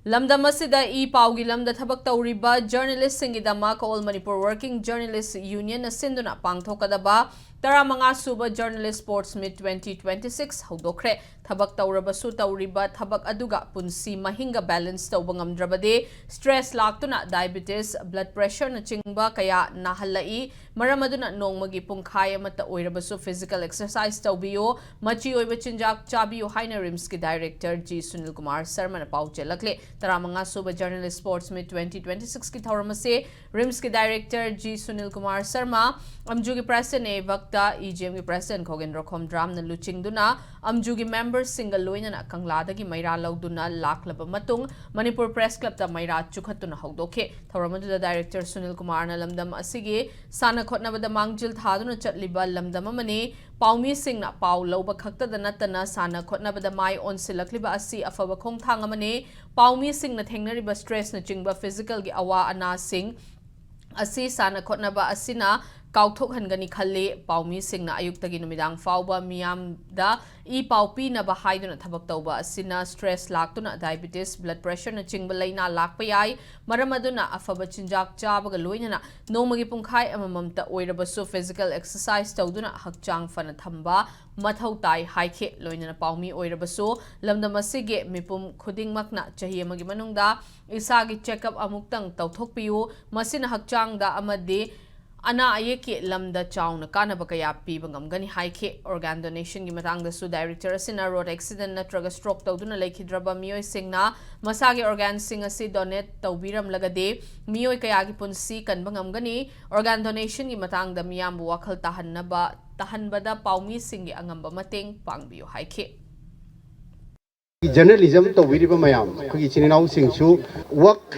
Lamda masida e paugi lamda thabak tauriba journalist singidama All Manipur Working Journalists Union na sinduna pangthokadaba Taramanga Suba Journalist Sports Meet 2026 haudokre thabak taurabasu tauriba thabak aduga punsi mahinga balance tawba ngamdrabade stress laktuna diabetes blood pressure na chingba kaya nahalai maramaduna nongmagi pungkhai amata oirabasu physical exercise tawbiyo machi oiba chinjak chabiyo haina RIMS ki director G Sunil Kumar Sharma na pauche lakle Taramanga Suba Journalist Sports Meet 2026 ki thauramase RIMS ki director G Sunil Kumar Sharma Amwju ki president evakta EGM ki president Khogendro Khomdram na luchingduna Amwju ki members single loina na kanglada ki maira lauduna laklaba matung Manipur Press Club ta maira chukhatuna haudokhe thauramadu da director Sunil Kumar na lamdam asige sana khotnabada mangjil thaduna chatliba lamdam amane paumi sing na pau lauba khakta da natana sana khotnabada mai on silakliba asi afaba khongthang amane paumi sing na thengnariba stress na chingba physical gi awa ana sing asi sana khotnaba asina kauthok hangani khalle paumi singna ayukta gi numidang fauba miyam da e paupi na ba haiduna thabak tawba asina stress laktuna diabetes blood pressure na chingba laina lakpa yai maramaduna afaba chinjak chabaga loinana nomagi pungkhai amamamta oirabasu physical exercise tawduna hakchang fana thamba mathau tai haikhe loinana paumi oirabasu lamdamasige mipum khudingmakna chahi amagi manungda isagi checkup amuktang tawthokpiyu masina hakchang da amade Ana ayeke lamda chawna kanaba kaya piba ngamgani haike organ donation gi matangda su director asina road accident natraga stroke tawduna laikhidraba miyoi singna masagi organ sing asi donate tawbiram lagade miyoi kaya gi punsi kanba ngamgani organ donation gi matangda miyam wakhal tahanbada paumi singi angamba mateng pangbiyo haike Journalism to wiriba mayam kogi chininau singsu work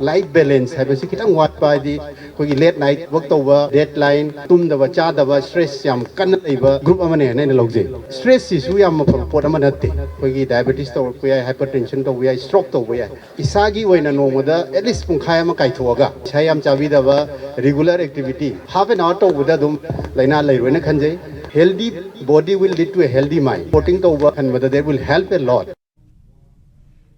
life balance habasi kitang wat by the kogi late night work over deadline tum da cha da stress yam kan iba group amane ne logje stress isu yam pot amanate kogi diabetes to ko ya hypertension to ya stroke to ya isagi oina nomoda at least pungkhai ama kai thoga chayam chabi da regular activity half an hour to buda dum laina lairona khanjai healthy body will lead to a healthy mind. Putting the work and whether they will help a lot.